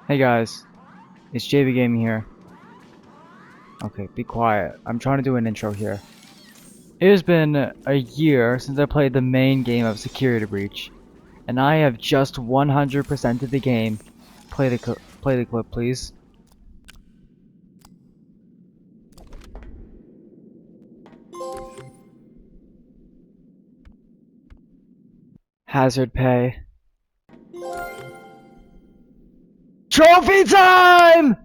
Hey guys, it's JB Gaming here. Okay, be quiet. I'm trying to do an intro here. It has been a year since I played the main game of Security Breach, and I have just 100%ed the game. Play the clip, please. Hazard pay. Trophy time!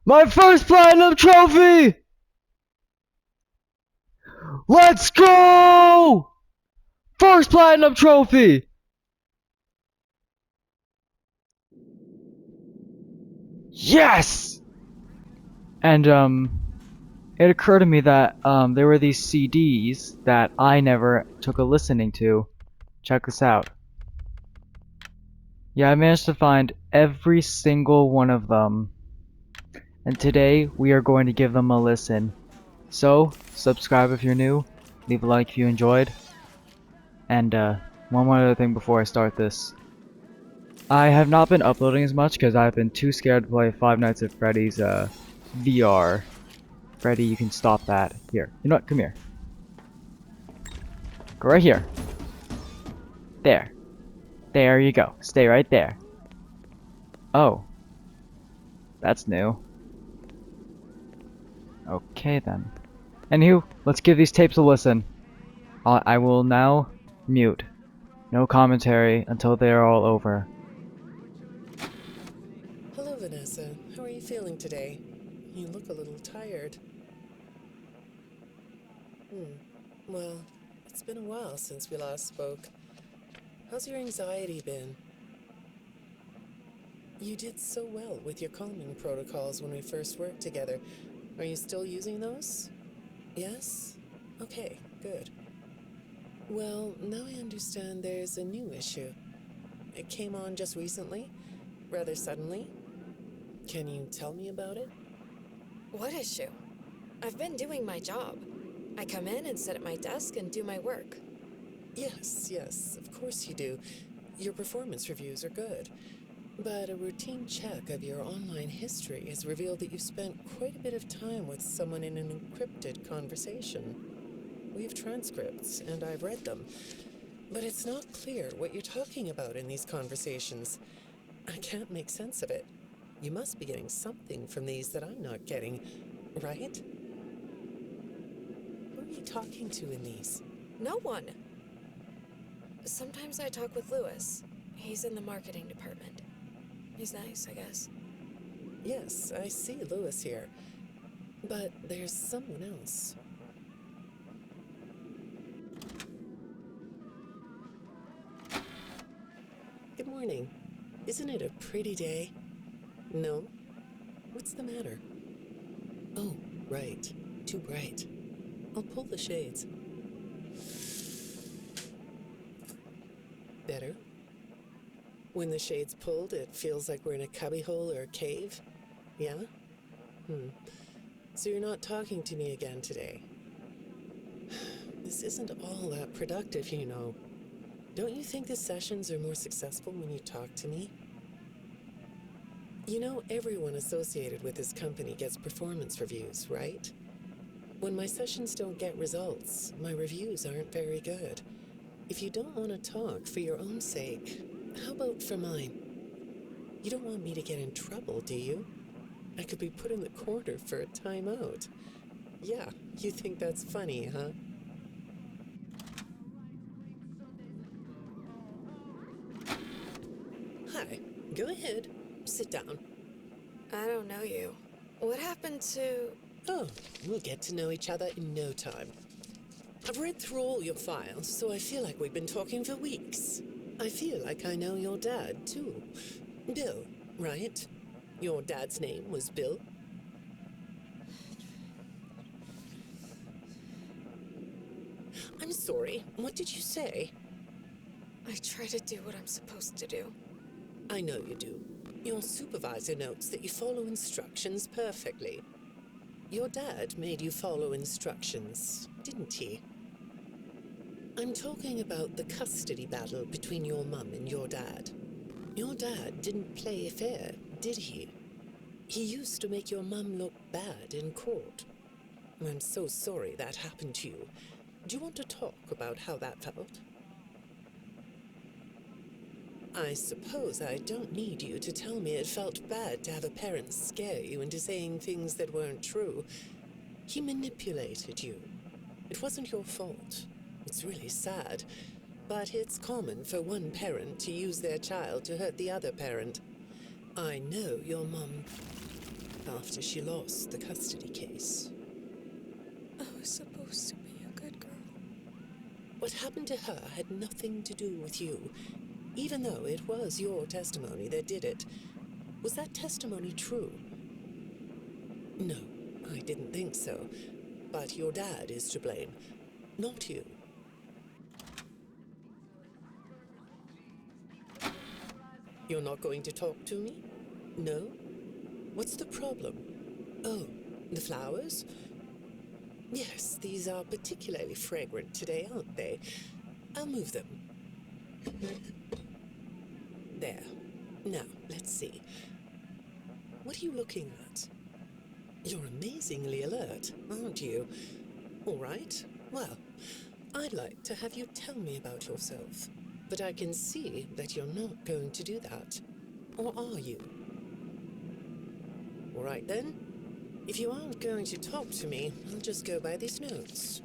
My first platinum trophy! Let's go! First platinum trophy! Yes! And it occurred to me that there were these CDs that I never took a listening to. Check this out. Yeah, I managed to find every single one of them. And today we are going to give them a listen. So, subscribe if you're new, leave a like if you enjoyed. And one more other thing before I start this. I have not been uploading as much because I've been too scared to play Five Nights at Freddy's VR. Freddy, you can stop that. Here. You know what? Come here. Go right here. There. There you go. Stay right there. Oh. That's new. Okay then. Anywho, let's give these tapes a listen. I will now mute. No commentary until they are all over. Hello, Vannesa. How are you feeling today? You look a little tired. Well, it's been a while since we last spoke. How's your anxiety been? You did so well with your calming protocols when we first worked together. Are you still using those? Yes? Okay, good. Well, now I understand there's a new issue. It came on just recently, rather suddenly. Can you tell me about it? What issue? I've been doing my job. I come in and sit at my desk and do my work. Yes, of course you do. Your performance reviews are good. But a routine check of your online history has revealed that you spent quite a bit of time with someone in an encrypted conversation. We have transcripts, and I've read them. But it's not clear what you're talking about in these conversations. I can't make sense of it. You must be getting something from these that I'm not getting, right? Who are you talking to in these? No one. Sometimes I talk with Lewis. He's in the marketing department. He's nice, I guess. Yes, I see Lewis here. But there's someone else. Good morning. Isn't it a pretty day? No? What's the matter? Oh, right. Too bright. I'll pull the shades. Better? When the shade's pulled, it feels like we're in a cubbyhole or a cave? Yeah? So you're not talking to me again today? This isn't all that productive, you know. Don't you think the sessions are more successful when you talk to me? You know, everyone associated with this company gets performance reviews, right? When my sessions don't get results, my reviews aren't very good. If you don't want to talk for your own sake, how about for mine? You don't want me to get in trouble, do you? I could be put in the corner for a timeout. Yeah, you think that's funny, huh? Hi, go ahead. Sit down. I don't know you. What happened to... Oh, we'll get to know each other in no time. I've read through all your files, so I feel like we've been talking for weeks. I feel like I know your dad, too. Bill, right? Your dad's name was Bill? I'm sorry, what did you say? I try to do what I'm supposed to do. I know you do. Your supervisor notes that you follow instructions perfectly. Your dad made you follow instructions, didn't he? I'm talking about the custody battle between your mum and your dad. Your dad didn't play fair, did he? He used to make your mum look bad in court. I'm so sorry that happened to you. Do you want to talk about how that felt? I suppose I don't need you to tell me it felt bad to have a parent scare you into saying things that weren't true. He manipulated you. It wasn't your fault. It's really sad, but it's common for one parent to use their child to hurt the other parent. I know your mum after she lost the custody case. I was supposed to be a good girl. What happened to her had nothing to do with you, even though it was your testimony that did it. Was that testimony true? No, I didn't think so. But your dad is to blame, not you. You're not going to talk to me? No? What's the problem? Oh, the flowers? Yes, these are particularly fragrant today, aren't they? I'll move them. There. Now, let's see. What are you looking at? You're amazingly alert, aren't you? All right. Well, I'd like to have you tell me about yourself. But I can see that you're not going to do that. Or are you? All right, then. If you aren't going to talk to me, I'll just go by these notes.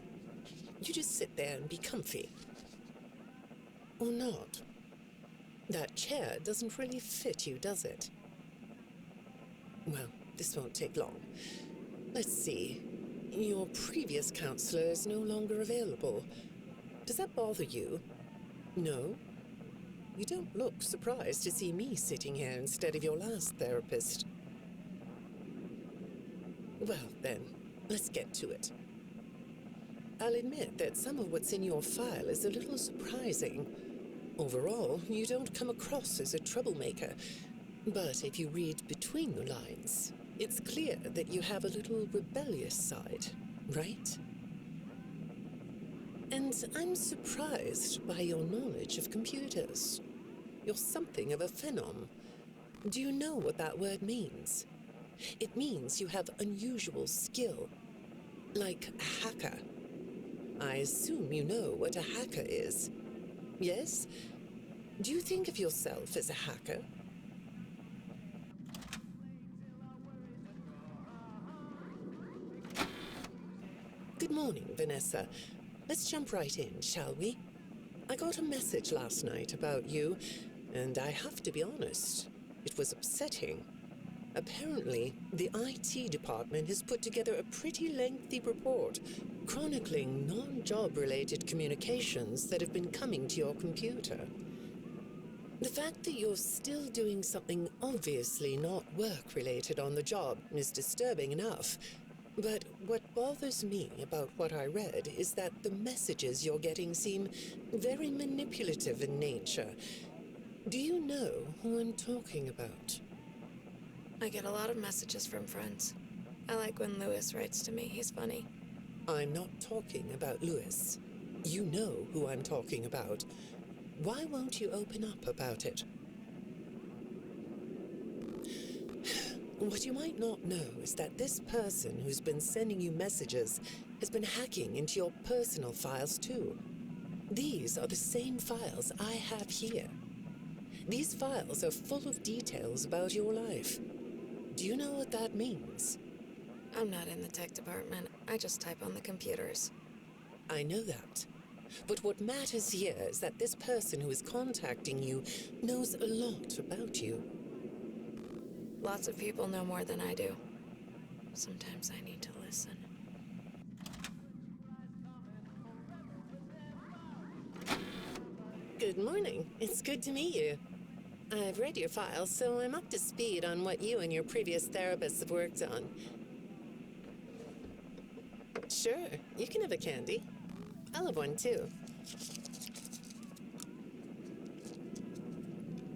You just sit there and be comfy. Or not. That chair doesn't really fit you, does it? Well, this won't take long. Let's see. Your previous counselor is no longer available. Does that bother you? No? You don't look surprised to see me sitting here instead of your last therapist. Well, then, let's get to it. I'll admit that some of what's in your file is a little surprising. Overall, you don't come across as a troublemaker. But if you read between the lines, it's clear that you have a little rebellious side, right? And I'm surprised by your knowledge of computers. You're something of a phenom. Do you know what that word means? It means you have unusual skill, like a hacker. I assume you know what a hacker is. Yes? Do you think of yourself as a hacker? Good morning, Vannesa. Let's jump right in, shall we? I got a message last night about you, and I have to be honest, it was upsetting. Apparently, the IT department has put together a pretty lengthy report chronicling non-job-related communications that have been coming to your computer. The fact that you're still doing something obviously not work-related on the job is disturbing enough. But what bothers me about what I read is that the messages you're getting seem very manipulative in nature. Do you know who I'm talking about? I get a lot of messages from friends. I like when Lewis writes to me. He's funny. I'm not talking about Lewis. You know who I'm talking about. Why won't you open up about it? What you might not know is that this person who's been sending you messages has been hacking into your personal files too. These are the same files I have here. These files are full of details about your life. Do you know what that means? I'm not in the tech department. I just type on the computers. I know that. But what matters here is that this person who is contacting you knows a lot about you. Lots of people know more than I do. Sometimes I need to listen. Good morning. It's good to meet you. I've read your file, so I'm up to speed on what you and your previous therapists have worked on. Sure, you can have a candy. I'll have one too.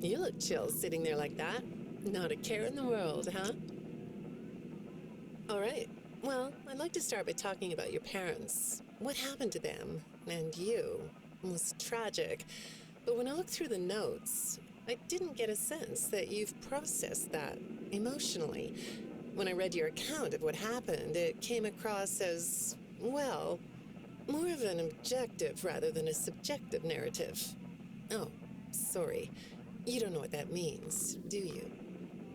You look chill sitting there like that. Not a care in the world, huh? All right. Well, I'd like to start by talking about your parents. What happened to them and you? It was tragic. But when I looked through the notes, I didn't get a sense that you've processed that emotionally. When I read your account of what happened, it came across as, well, more of an objective rather than a subjective narrative. Oh, sorry. You don't know what that means, do you?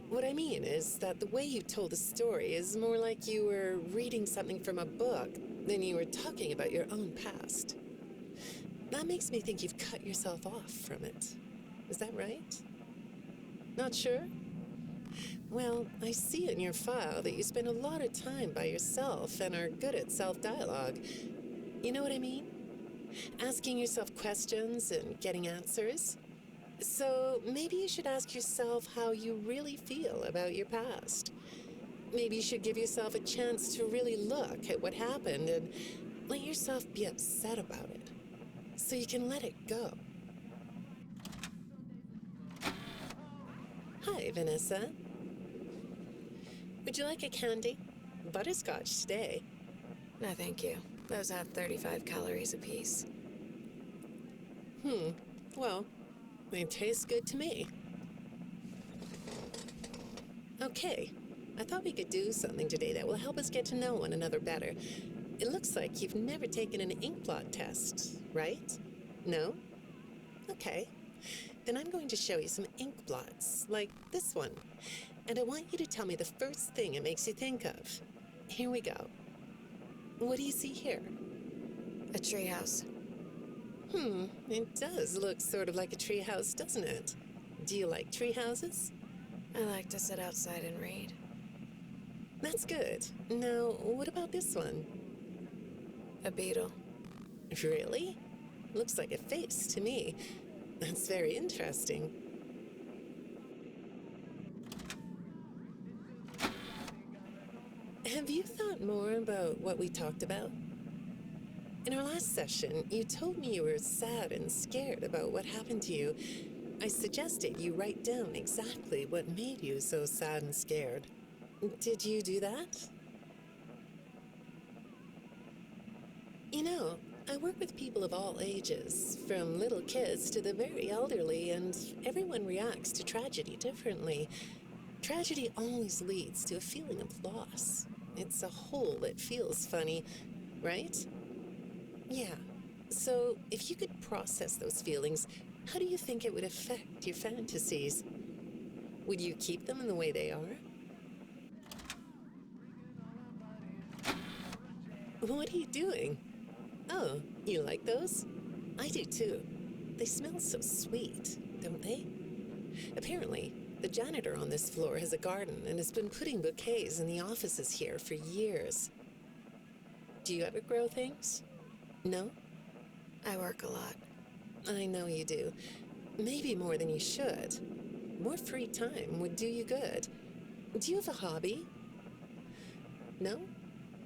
What I mean is that the way you told the story is more like you were reading something from a book than you were talking about your own past. That makes me think you've cut yourself off from it. Is that right? Not sure? Well, I see in your file that you spend a lot of time by yourself and are good at self-dialogue. You know what I mean? Asking yourself questions and getting answers. So maybe you should ask yourself how you really feel about your past. Maybe you should give yourself a chance to really look at what happened and let yourself be upset about it, so you can let it go. Hi, Vannesa. Would you like a candy? Butterscotch today. No, thank you. Those have 35 calories apiece. Well, they taste good to me. Okay, I thought we could do something today that will help us get to know one another better. It looks like you've never taken an ink blot test, right? No? Okay. Then I'm going to show you some ink blots, like this one. And I want you to tell me the first thing it makes you think of. Here we go. What do you see here? A treehouse. It does look sort of like a treehouse, doesn't it? Do you like treehouses? I like to sit outside and read. That's good. Now, what about this one? A beetle. Really? Looks like a face to me. That's very interesting. Have you thought more about what we talked about? In our last session, you told me you were sad and scared about what happened to you. I suggested you write down exactly what made you so sad and scared. Did you do that? You know, I work with people of all ages, from little kids to the very elderly, and everyone reacts to tragedy differently. Tragedy always leads to a feeling of loss. It's a hole that feels funny, right? Yeah. So, if you could process those feelings, how do you think it would affect your fantasies? Would you keep them in the way they are? What are you doing? Oh, you like those? I do too. They smell so sweet, don't they? Apparently, the janitor on this floor has a garden and has been putting bouquets in the offices here for years. Do you ever grow things? No? I work a lot. I know you do. Maybe more than you should. More free time would do you good. Do you have a hobby? No?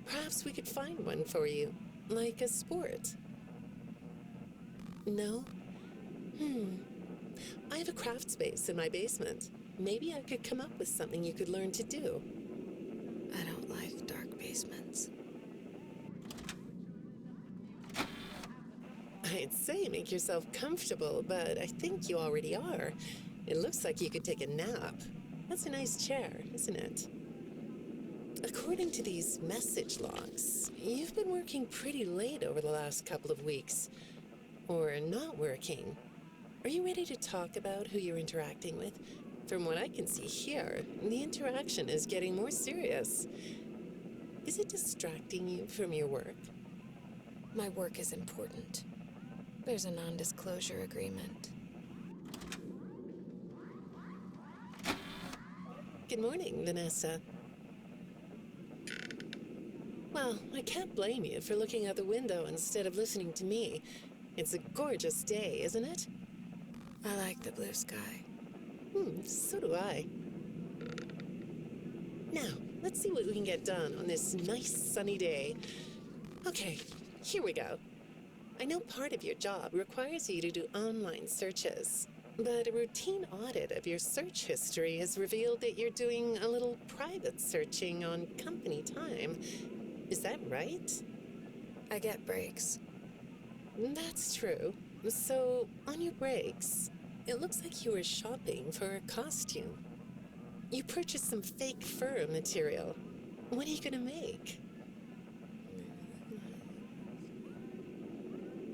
Perhaps we could find one for you, like a sport. No? I have a craft space in my basement. Maybe I could come up with something you could learn to do. I don't like dark basements. I'd say make yourself comfortable, but I think you already are. It looks like you could take a nap. That's a nice chair, isn't it? According to these message logs, you've been working pretty late over the last couple of weeks. Or not working. Are you ready to talk about who you're interacting with? From what I can see here, the interaction is getting more serious. Is it distracting you from your work? My work is important. There's a non-disclosure agreement. Good morning, Vannesa. Well, I can't blame you for looking out the window instead of listening to me. It's a gorgeous day, isn't it? I like the blue sky. So do I. Now, let's see what we can get done on this nice sunny day. Okay, here we go. I know part of your job requires you to do online searches, but a routine audit of your search history has revealed that you're doing a little private searching on company time. Is that right? I get breaks. That's true. So, on your breaks, It looks like you were shopping for a costume. You purchased some fake fur material. What are you gonna make?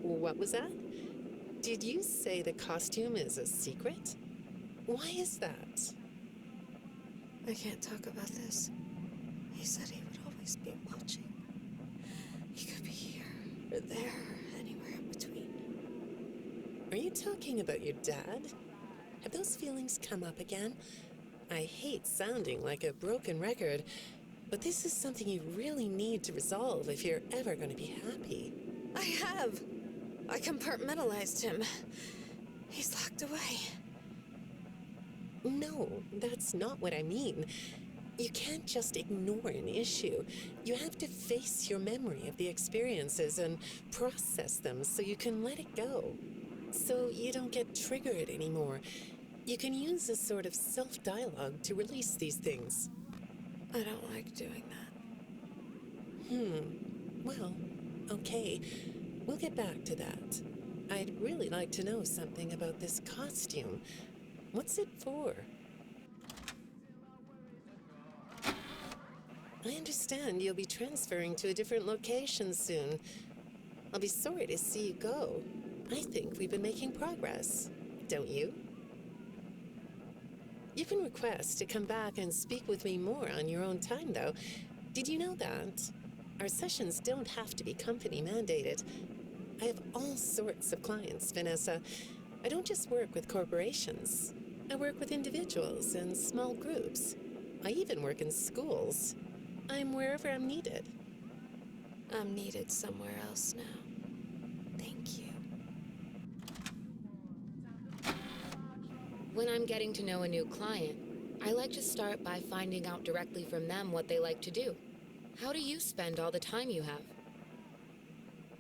What was that? Did you say the costume is a secret? Why is that? I can't talk about this. He said he would always be watching. He could be here, or there, or anywhere in between. Are you talking about your dad? Have those feelings come up again? I hate sounding like a broken record, but this is something you really need to resolve if you're ever going to be happy. I have. I compartmentalized him. He's locked away. No, that's not what I mean. You can't just ignore an issue. You have to face your memory of the experiences and process them so you can let it go. So you don't get triggered anymore. You can use a sort of self-dialogue to release these things. I don't like doing that. Well, okay. We'll get back to that. I'd really like to know something about this costume. What's it for? I understand you'll be transferring to a different location soon. I'll be sorry to see you go. I think we've been making progress, don't you? You can request to come back and speak with me more on your own time, though. Did you know that? Our sessions don't have to be company mandated. I have all sorts of clients, Vannesa. I don't just work with corporations. I work with individuals and small groups. I even work in schools. I'm wherever I'm needed. I'm needed somewhere else now. Thank you. When I'm getting to know a new client, I like to start by finding out directly from them what they like to do. How do you spend all the time you have?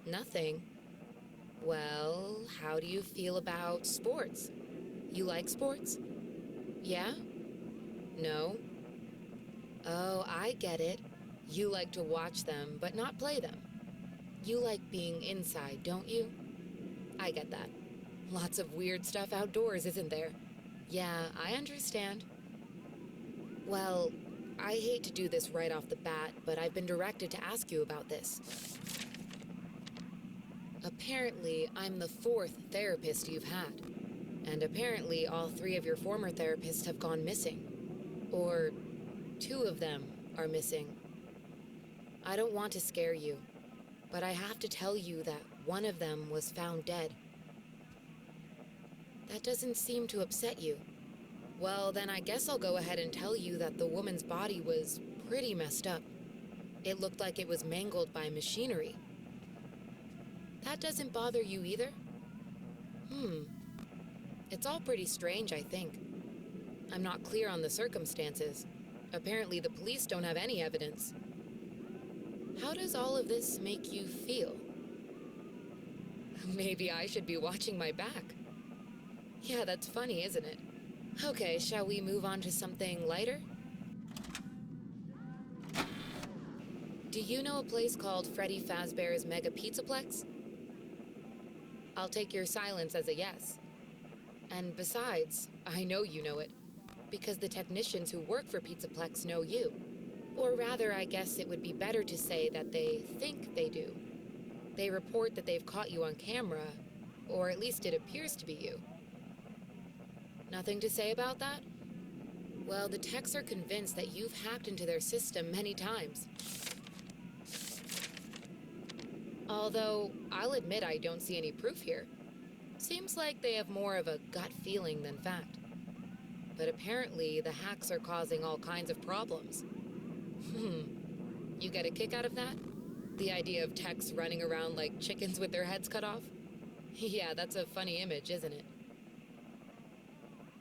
Nothing. Well, how do you feel about sports? You like sports? Yeah? No? Oh, I get it. You like to watch them, but not play them. You like being inside, don't you? I get that. Lots of weird stuff outdoors, isn't there? Yeah, I understand. Well, I hate to do this right off the bat, but I've been directed to ask you about this. Apparently, I'm the 4th therapist you've had. And apparently, all 3 of your former therapists have gone missing. Or 2 of them are missing. I don't want to scare you, but I have to tell you that one of them was found dead. That doesn't seem to upset you. Well, then I guess I'll go ahead and tell you that the woman's body was pretty messed up. It looked like it was mangled by machinery. That doesn't bother you either? It's all pretty strange, I think. I'm not clear on the circumstances. Apparently the police don't have any evidence. How does all of this make you feel? Maybe I should be watching my back. Yeah, that's funny, isn't it? Okay, shall we move on to something lighter? Do you know a place called Freddy Fazbear's Mega Pizzaplex? I'll take your silence as a yes. And besides, I know you know it, because the technicians who work for Pizzaplex know you. Or rather, I guess it would be better to say that they think they do. They report that they've caught you on camera, or at least it appears to be you. Nothing to say about that? Well, the techs are convinced that you've hacked into their system many times. Although, I'll admit I don't see any proof here. Seems like they have more of a gut feeling than fact. But apparently, the hacks are causing all kinds of problems. You get a kick out of that? The idea of techs running around like chickens with their heads cut off? Yeah, that's a funny image, isn't it?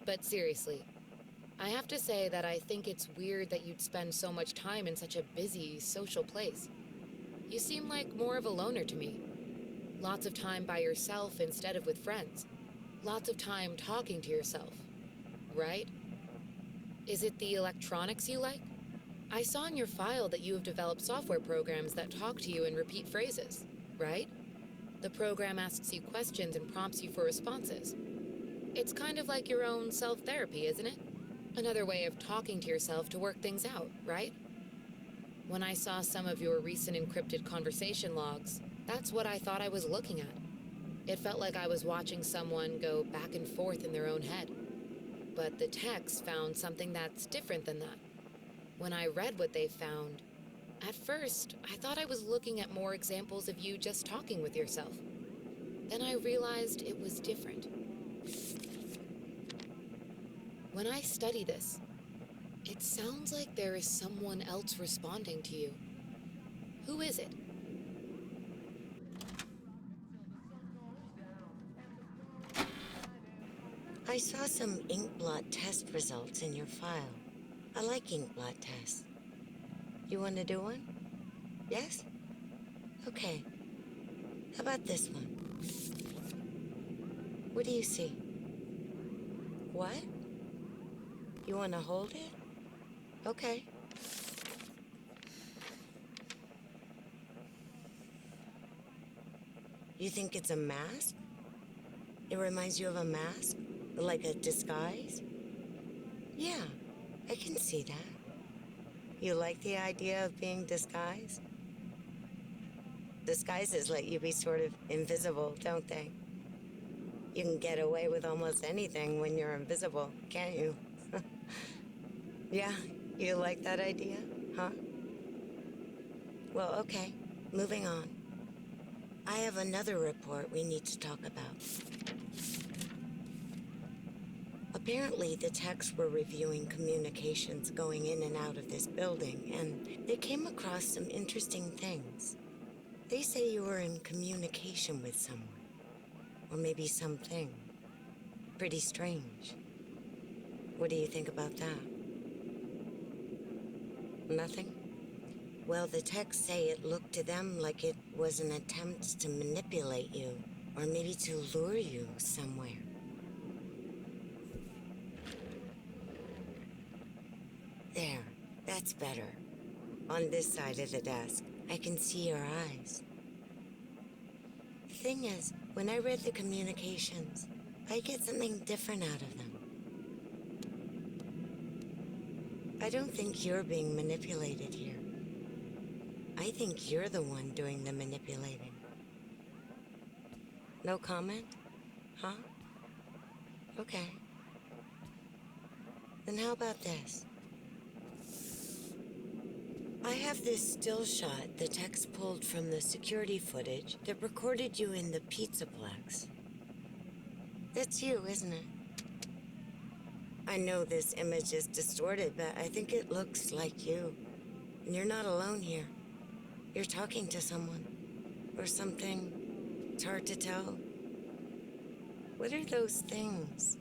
But seriously, I have to say that I think it's weird that you'd spend so much time in such a busy, social place. You seem like more of a loner to me. Lots of time by yourself instead of with friends. Lots of time talking to yourself. Right? Is it the electronics you like? I saw in your file that you have developed software programs that talk to you in repeat phrases, right? The program asks you questions and prompts you for responses. It's kind of like your own self-therapy, isn't it? Another way of talking to yourself to work things out, right? When I saw some of your recent encrypted conversation logs, that's what I thought I was looking at. It felt like I was watching someone go back and forth in their own head. But the text found something that's different than that. When I read what they found, at first, I thought I was looking at more examples of you just talking with yourself. Then I realized it was different. When I study this, it sounds like there is someone else responding to you. Who is it? I saw some inkblot test results in your file. I like inkblot tests. You want to do one? Yes? Okay. How about this one? What do you see? What? You want to hold it? Okay. You think it's a mask? It reminds you of a mask? Like a disguise? Yeah, I can see that. You like the idea of being disguised? Disguises let you be sort of invisible, don't they? You can get away with almost anything when you're invisible, can't you? Yeah, you like that idea, huh? Well, okay, moving on. I have another report we need to talk about. Apparently, the techs were reviewing communications going in and out of this building, and they came across some interesting things. They say you were in communication with someone, or maybe something. Pretty strange. What do you think about that? Nothing? Well, the techs say it looked to them like it was an attempt to manipulate you, or maybe to lure you somewhere. There, that's better. On this side of the desk, I can see your eyes. The thing is, when I read the communications, I get something different out of them. I don't think you're being manipulated here. I think you're the one doing the manipulating. No comment? Huh? Okay. Then how about this? I have this still shot the techs pulled from the security footage that recorded you in the Pizzaplex. That's you, isn't it? I know this image is distorted, but I think it looks like you. And you're not alone here. You're talking to someone. Or something. It's hard to tell. What are those things?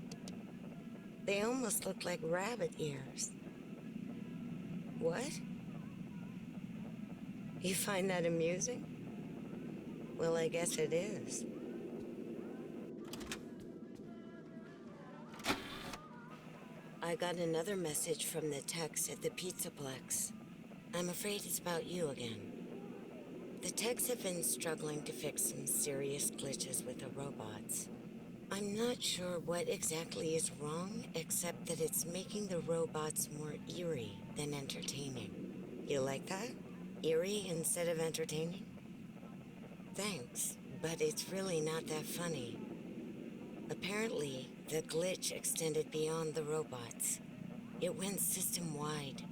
They almost look like rabbit ears. What? You find that amusing? Well, I guess it is. I got another message from the techs at the Pizzaplex. I'm afraid it's about you again. The techs have been struggling to fix some serious glitches with the robots. I'm not sure what exactly is wrong, except that it's making the robots more eerie than entertaining. You like that? Eerie instead of entertaining? Thanks, but it's really not that funny. Apparently, the glitch extended beyond the robots. It went system-wide.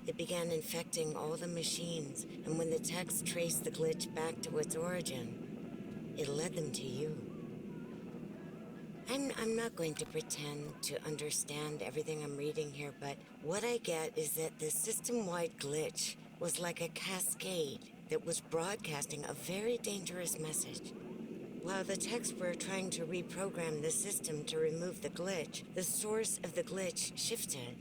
It began infecting all the machines, and when the techs traced the glitch back to its origin, it led them to you. I'm not going to pretend to understand everything I'm reading here, but what I get is that the system-wide glitch was like a cascade that was broadcasting a very dangerous message. While the techs were trying to reprogram the system to remove the glitch, the source of the glitch shifted.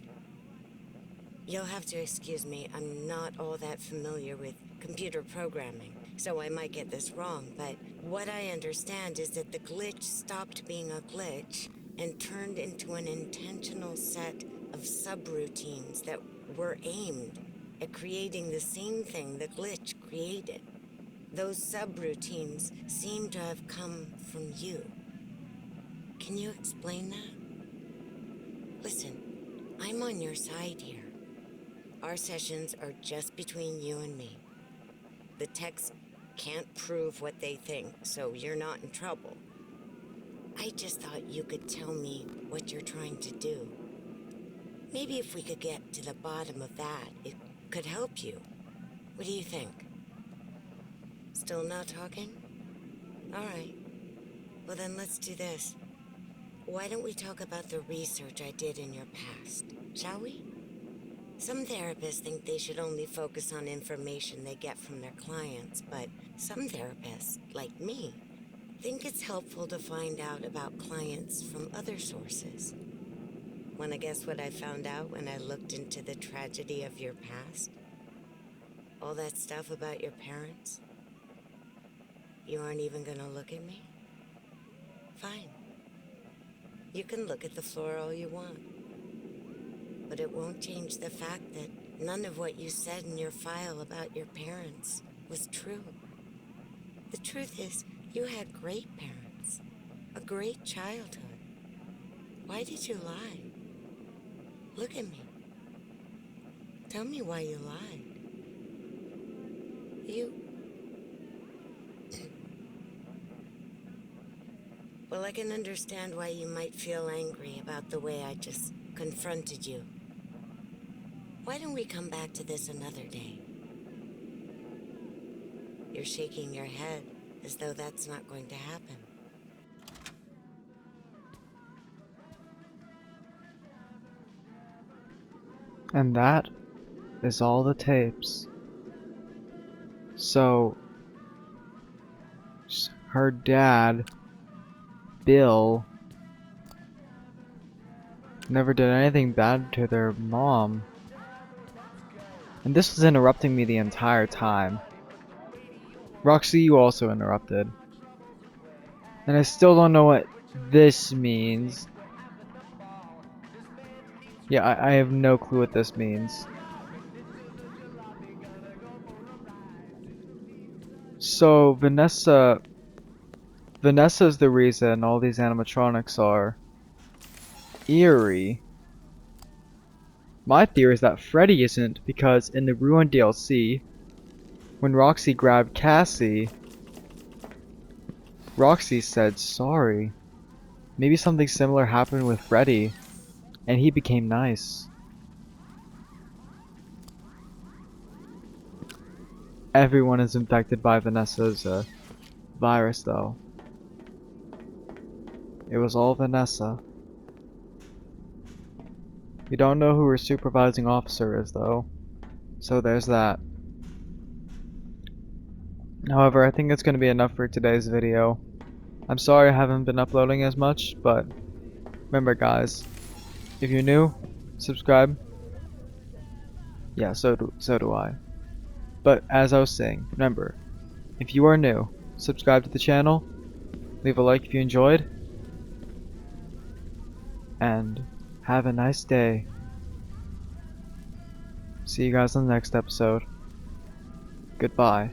You'll have to excuse me, I'm not all that familiar with computer programming, so I might get this wrong, but what I understand is that the glitch stopped being a glitch and turned into an intentional set of subroutines that were aimed at creating the same thing the glitch created. Those subroutines seem to have come from you. Can you explain that? Listen, I'm on your side here. Our sessions are just between you and me. The techs can't prove what they think, so you're not in trouble. I just thought you could tell me what you're trying to do. Maybe if we could get to the bottom of that, it could help you. What do you think? Still not talking? All right. Well, then let's do this. Why don't we talk about the research I did in your past, shall we? Some therapists think they should only focus on information they get from their clients, but some therapists, like me, think it's helpful to find out about clients from other sources. Wanna guess what I found out when I looked into the tragedy of your past? All that stuff about your parents? You aren't even gonna look at me? Fine. You can look at the floor all you want. But it won't change the fact that none of what you said in your file about your parents was true. The truth is, you had great parents, a great childhood. Why did you lie? Look at me. Tell me why you lied. Well, I can understand why you might feel angry about the way I just confronted you. Why don't we come back to this another day? You're shaking your head as though that's not going to happen. And that is all the tapes. So, her dad, Bill, never did anything bad to their mom. And this was interrupting me the entire time. Roxy, you also interrupted. And I still don't know what this means. Yeah, I have no clue what this means. So, Vanessa's the reason all these animatronics are eerie. My theory is that Freddy isn't, because in the Ruin DLC, when Roxy grabbed Cassie, Roxy said sorry. Maybe something similar happened with Freddy, and he became nice. Everyone is infected by Vanessa's virus, though. It was all Vannesa. We don't know who her supervising officer is, though. So there's that. However, I think that's going to be enough for today's video. I'm sorry I haven't been uploading as much, but remember guys, if you're new, subscribe. Yeah, so do I. But as I was saying, remember, if you are new, subscribe to the channel, leave a like if you enjoyed, and have a nice day. See you guys on the next episode. Goodbye.